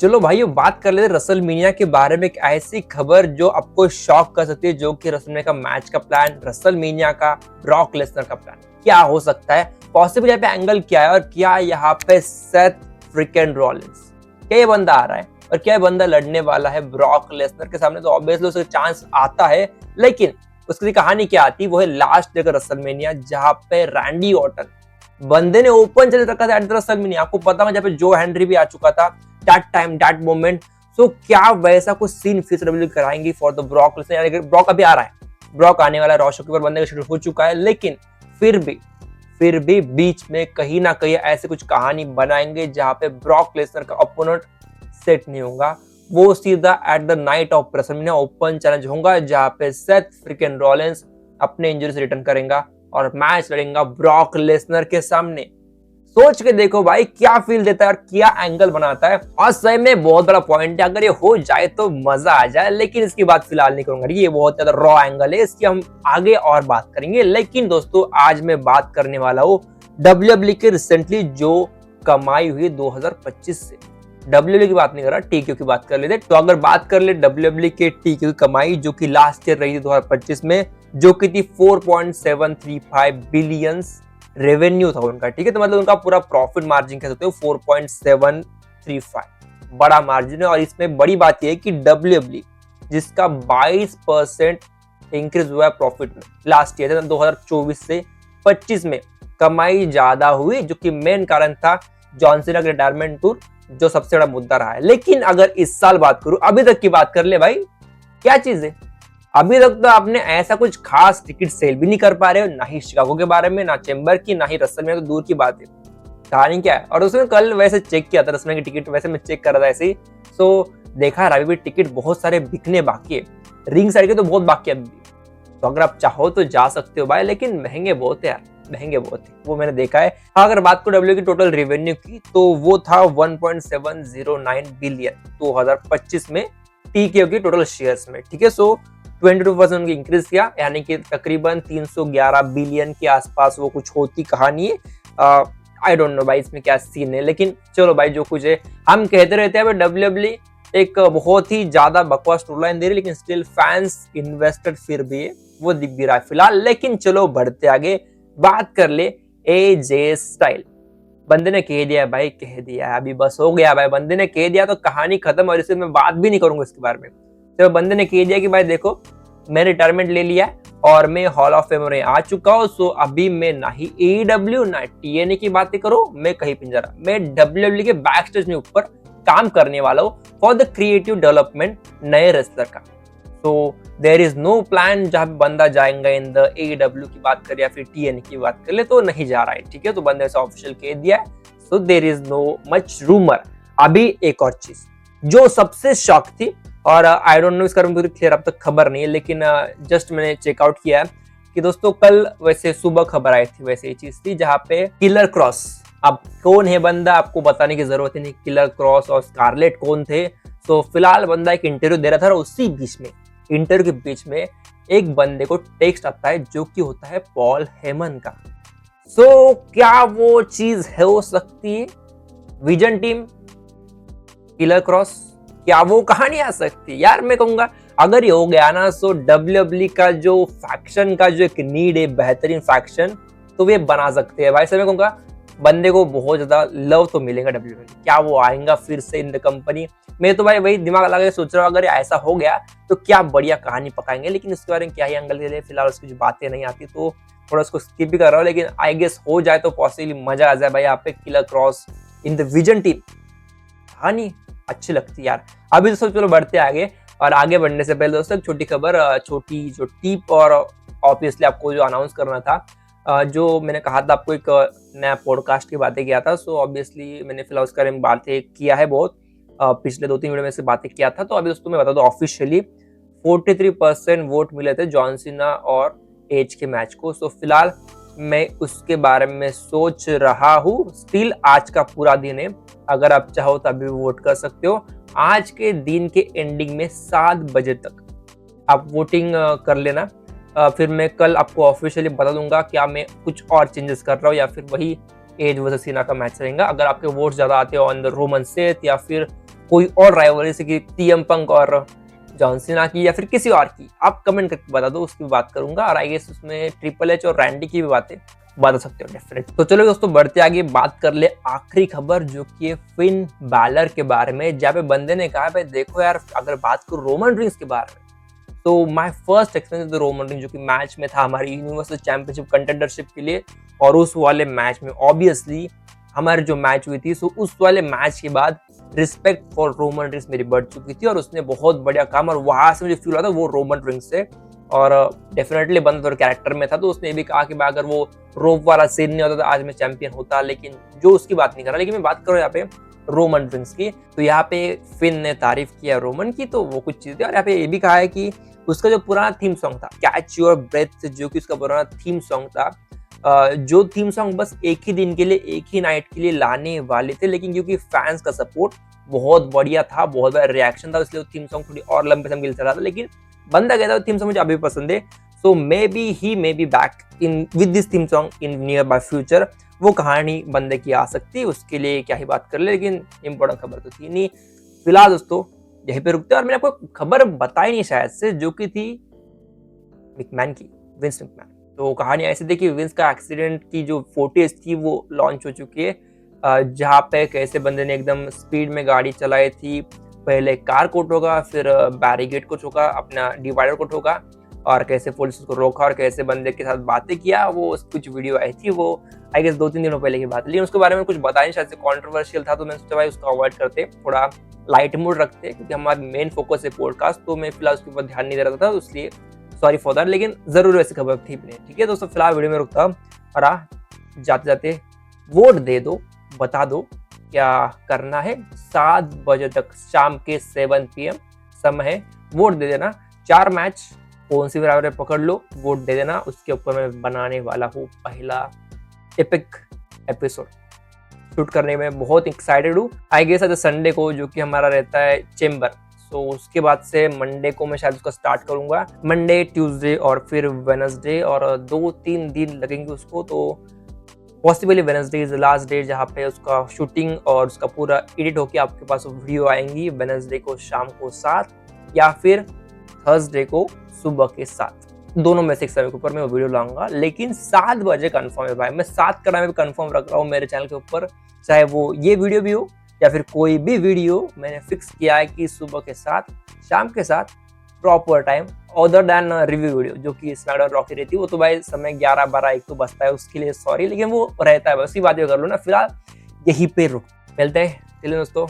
चलो भाई बात कर लेते हैं रसलमेनिया के बारे में। एक ऐसी खबर जो आपको शॉक कर सकती है, जो कि रसलमेनिया का मैच का प्लान, रसलमेनिया का ब्रॉक लेसनर का प्लान क्या हो सकता है, पॉसिबल यहाँ पे एंगल क्या है, और क्या यहाँ पे सेथ फ्रिकन रॉलिंस, क्या ये बंदा आ रहा है और क्या ये बंदा लड़ने वाला है ब्रॉक लेसनर के सामने। तो ऑब्वियसली उसका चांस आता है, लेकिन उसकी कहानी क्या आती है वो है लास्ट डे का रसलमेनिया, जहाँ पे रैंडी ऑर्टन बंदे ने ओपन चले रखा था एट द रसलमेनिया। आपको पता है जहाँ पे जो हेनरी भी आ चुका था, that time that moment. So क्या वैसा कुछ सीन फिर डब्ल्यू कराएंगी फॉर द ब्रॉक लेसनर, यानी ब्रॉक अभी आ रहा है, ब्रॉक आने वाला है, रॉ शो के ऊपर बंदे का शेड्यूल हो चुका है, लेकिन फिर भी बीच में कहीं ना कहीं ऐसे कुछ कहानी बनाएंगे जहां पे ब्रॉक लेसनर का ओपोनेंट सेट नहीं होगा, वो सीधा at the night of WrestleMania open challenge होगा, जहां पे सेथ फ्रिकन रॉलिंस अपने इंजरी से रिटर्न करेगा और मैच लड़ेगा ब्रॉक लेसनर के सामने। सोच के देखो भाई क्या फील देता है और क्या एंगल बनाता है, और सही में बहुत बड़ा पॉइंट है। अगर ये हो जाए तो मजा आ जाए, लेकिन इसकी बात फिलहाल नहीं करूंगा, ये बहुत ज्यादा रॉ एंगल है, इसकी हम आगे और बात करेंगे। लेकिन दोस्तों आज मैं बात करने वाला हूँ डब्ल्यूडब्ल्यूई के रिसेंटली जो कमाई हुई 2025 से। डब्ल्यूडब्ल्यूई की बात नहीं कर रहा, टीक्यू की बात कर लेते। तो अगर बात कर ले डब्ल्यूडब्ल्यूई के टीक्यू की कमाई जो कि लास्ट ईयर रही थी 2025 में, जो कि थी 4.735 बिलियन रेवेन्यू था उनका, ठीक है। तो मतलब उनका पूरा प्रॉफिट मार्जिन कह सकते हो 4.735, बड़ा मार्जिन है। और इसमें बड़ी बात यह है कि डब्ल्यूडब्ल्यूई जिसका 22% इंक्रीज हुआ है प्रॉफिट में लास्ट ईयर 2024 से 25 में, कमाई ज्यादा हुई, जो कि मेन कारण था जॉन सीना का रिटायरमेंट टूर, जो सबसे बड़ा मुद्दा रहा है। लेकिन अगर इस साल बात करूं, अभी तक की बात कर ले भाई, क्या चीज है, अभी तक तो आपने ऐसा कुछ खास टिकट सेल भी नहीं कर पा रहे हो, ना ही शिकागो के बारे में, ना चेंबर की, ना ही रसलमेनिया, तो दूर की बात है। कहानी क्या है, और उसमें कल वैसे चेक किया था रसलमेनिया की टिकट, वैसे मैं चेक कर रहा था ऐसे ही, तो देखा अभी भी टिकट बहुत सारे बिकने बाकी है, रिंग साइड के तो बहुत बाकी है अभी भी। तो अगर आप चाहो तो जा सकते हो भाई, लेकिन महंगे बहुत है यार, महंगे बहुत है, वो मैंने देखा है। अगर बात करो डब्ल्यू की टोटल रेवेन्यू की, तो वो था 1.709 बिलियन 2025 में टीकेओ की टोटल शेयर्स में, ठीक है। सो 22% की इंक्रीज किया, यानी कि तकरीबन 311 बिलियन के आसपास वो कुछ होती कहानी है। आई डोंट नो भाई इसमें क्या सीन है, लेकिन चलो भाई जो कुछ है, हम कहते रहते हैं डब्ल्यूडब्ल्यूई एक बहुत ही ज्यादा बकवास स्टोरी लाइन दे रही है, लेकिन स्टिल फैंस इन्वेस्टेड फिर भी है, वो दिख भी रहा है फिलहाल। लेकिन चलो बढ़ते आगे, बात कर ले एजे स्टाइल। बंदे ने कह दिया भाई, कह दिया अभी बस हो गया भाई, बंदे ने कह दिया तो कहानी खत्म, और इसे मैं बात भी नहीं करूंगा इसके बारे में। तो बंदे ने कह दिया कि भाई देखो मैं रिटायरमेंट ले लिया और मैं हॉल ऑफ फेम में आ चुका हूँ, सो अभी मैं ना ही एडब्ल्यू ना टीएनए की बातें करो, मैं कहीं पिंजरा, मैं डब्ल्यूडब्ल्यू के बैक स्टेज में ऊपर काम करने वाला हूँ फॉर द क्रिएटिव डेवलपमेंट नए रेसलर का। तो देयर इज नो प्लान जहां पे बंदा जाएगा इन द एडब्ल्यू की बात करे या फिर टीएनए की बात कर ले, तो नहीं जा रहा है, ठीक है। तो बंदे ने ऑफिशियल कह दिया है, so there is no much rumour. अभी एक और चीज जो सबसे शॉक थी, और आई डोंट नो इसका मुझे क्लियर अब तक खबर नहीं है, लेकिन जस्ट मैंने चेकआउट किया है कि दोस्तों कल वैसे सुबह खबर आई थी, वैसे ये चीज थी जहां पे किलर क्रॉस, अब कौन है बंदा आपको बताने की जरूरत ही नहीं, किलर क्रॉस और स्कारलेट कौन थे। तो फिलहाल बंदा एक इंटरव्यू दे रहा था, और उसी बीच में इंटरव्यू के बीच में एक बंदे को टेक्स्ट आता है जो कि होता है पॉल हेमन का। सो क्या वो चीज हो सकती है, विजन टीम, किलर क्रॉस, क्या वो कहानी आ सकती है यार। मैं कहूंगा अगर ये हो गया ना, सो डब्ल्यूडब्ल्यूई का जो फैक्शन का जो एक नीड है, बेहतरीन फैक्शन, तो वे बना सकते हैं भाई। मैं कहूंगा बंदे को बहुत ज्यादा लव तो मिलेगा डब्ल्यूडब्ल्यूई, क्या वो आएगा फिर से इन द कंपनी। मैं तो भाई वही दिमाग लगा के सोच रहा हूँ, अगर ऐसा हो गया तो क्या बढ़िया कहानी पकाएंगे, लेकिन उसके बारे में क्या ही एंगल दे रहे, फिलहाल उसकी जो बातें नहीं आती तो थोड़ा उसको स्किप भी कर रहा हूँ। लेकिन आई गेस हो जाए तो पॉसिबली मजा आ जाए भाई, यहाँ पे killer cross in the vision team, कहानी अच्छी लगती है यार। अभी दोस्तों चलो बढ़ते आगे, और आगे बढ़ने से पहले दोस्तों छोटी खबर, छोटी जो टिप, और ऑब्वियसली आपको जो अनाउंस करना था, जो मैंने कहा था आपको एक नया पॉडकास्ट की बातें किया था, सो ऑब्वियसली मैंने फिलहाल उसके बारे में बातें किया है बहुत, पिछले 2-3 वीडियो में से बातें किया था। तो अभी दोस्तों मैं बता दूं ऑफिशियली 43% वोट मिले थे जॉन सीना और एज के मैच को। सो फिलहाल मैं उसके बारे में सोच रहा हूँ, स्टिल आज का पूरा दिन है, अगर आप चाहो तो अभी वोट कर सकते हो। आज के दिन के एंडिंग में 7 बजे तक आप वोटिंग कर लेना, फिर मैं कल आपको ऑफिशियली बता दूंगा क्या मैं कुछ और चेंजेस कर रहा हूँ या फिर वही एज वर्सेस सीना का मैच रहेगा। अगर आपके वोट ज्यादा आते हो ऑन द रोमन सेथ या फिर कोई और राइवलरी से कि टीएम पंक और जॉन सीना की या फिर किसी और की, आप कमेंट करके बता दो, उसकी बात करूंगा। और आई गेस उसमें ट्रिपल एच और रैंडी की भी बातें बता सकते हो डेफिनेट। तो चलो दोस्तों बढ़ते आगे, बात कर ले आखिरी खबर जो कि फिन बैलर के बारे में, जहाँ पे बंदे ने कहा भाई देखो यार, अगर बात करूं रोमन रिंग्स के बारे में, तो my first experience with Roman rings जो कि मैच में था हमारी यूनिवर्सल चैंपियनशिप कंटेंडरशिप के लिए, और उस वाले मैच में ऑब्वियसली हमारी जो मैच हुई थी, सो उस वाले मैच के बाद रिस्पेक्ट फॉर रोमन रिंग्स मेरी बढ़ चुकी थी, और उसने बहुत बढ़िया काम, और वहां से मुझे फील हुआ था वो रोमन रिंग्स से, और डेफिनेटली बंदा तो कैरेक्टर में था। तो उसने भी कहा कि अगर वो रोप वाला सीन नहीं होता तो आज मैं चैंपियन होता, लेकिन जो उसकी बात नहीं कर रहा, लेकिन मैं बात करूँ यहाँ पे रोमन रिंग्स की। तो यहाँ पे फिन ने तारीफ किया रोमन की, तो वो कुछ चीजें, और यहाँ पे ये भी कहा है कि उसका जो पुराना थीम सॉन्ग था कैच योर ब्रेथ, जो कि उसका पुराना थीम सॉन्ग था, जो थीम सॉन्ग बस एक ही दिन के लिए, एक ही नाइट के लिए लाने वाले थे, लेकिन क्योंकि फैंस का सपोर्ट बहुत बढ़िया था, बहुत बड़ा रिएक्शन था, इसलिए थीम सॉन्ग थोड़ी और लंबे समय के लिए चला था। लेकिन बंदा कहता था थीम सॉन्ग मुझे अभी पसंद है, so maybe back in with this theme song in near by future. वो कहानी बंदे की आ सकती है, उसके लिए क्या ही बात कर ले, लेकिन इंपॉर्टेंट खबर तो थी नहीं। फिलहाल दोस्तों यहीं पे रुकते हैं, और मैंने आपको खबर बताई नहीं शायद से, जो कि थी मैकमैन की, विंस मैकमैन। तो कहानी ऐसी थी कि विंस का एक्सीडेंट की जो फुटेज थी वो लॉन्च हो चुकी है, जहाँ पे कैसे बंदे ने एकदम स्पीड में गाड़ी चलाई थी, पहले कार को ठोका, फिर बैरिकेड को ठोका, अपना डिवाइडर को ठोका, और कैसे पुलिस उसको रोका, और कैसे बंदे के साथ बातें किया। वो कुछ वीडियो आई थी, वो आई गेस 2-3 दिनों पहले की बात है, लेकिन उसके बारे में कुछ बताया शायद से कॉन्ट्रोवर्शियल था, तो मैंने सोचा भाई उसको अवॉइड करते, थोड़ा लाइट मूड रखते, क्योंकि हमारा मेन फोकस है पॉडकास्ट, तो मैं फिलहाल उसके ऊपर ध्यान नहीं दे रहा था, इसलिए सॉरी फॉर दैट, लेकिन जरूर वैसी खबर थी नहीं। ठीक है दोस्तों, फिलहाल वीडियो में रुकता हूं, और जाते जाते वोट दे दो, बता दो क्या करना है। 7 बजे तक, शाम के 7 PM समय है, वोट दे देना। 4 मैच कौन सी बराबर पकड़ लो, वोट दे देना, उसके ऊपर मैं बनाने वाला हूँ पहला एपिक एपिसोड, शूट करने में बहुत एक्साइटेड हूँ। आई गेस आज संडे को, जो कि हमारा रहता है चेम्बर, तो उसके बाद से मंडे को मैं शायद उसका स्टार्ट करूंगा, मंडे, ट्यूसडे और फिर वेडनेसडे, और 2-3 दिन लगेंगे उसको। तो possibly Wednesday is the last day जहाँ पे उसका शूटिंग और उसका पूरा एडिट होके आपके पास वीडियो आएंगी, वेडनेसडे को शाम को 7 या फिर थर्सडे को सुबह के 7, दोनों में से एक समय के ऊपर मैं वो वीडियो लाऊंगा। लेकिन 7 बजे कंफर्म है भाई, मैं 7 का टाइम कंफर्म रख रहा हूँ मेरे चैनल के ऊपर, चाहे वो ये वीडियो भी हो या फिर कोई भी वीडियो, मैंने फिक्स किया है कि सुबह के 7, शाम के 7 proper time, other than review video जो कि स्मैकडाउन रॉकी रहती है, वो तो भाई समय 11, 12, 1 तो बजता है, उसके लिए सॉरी, लेकिन वो रहता है, उसी बात कर लो ना। फिलहाल यहीं पे रुक, मिलते हैं, चलिए दोस्तों।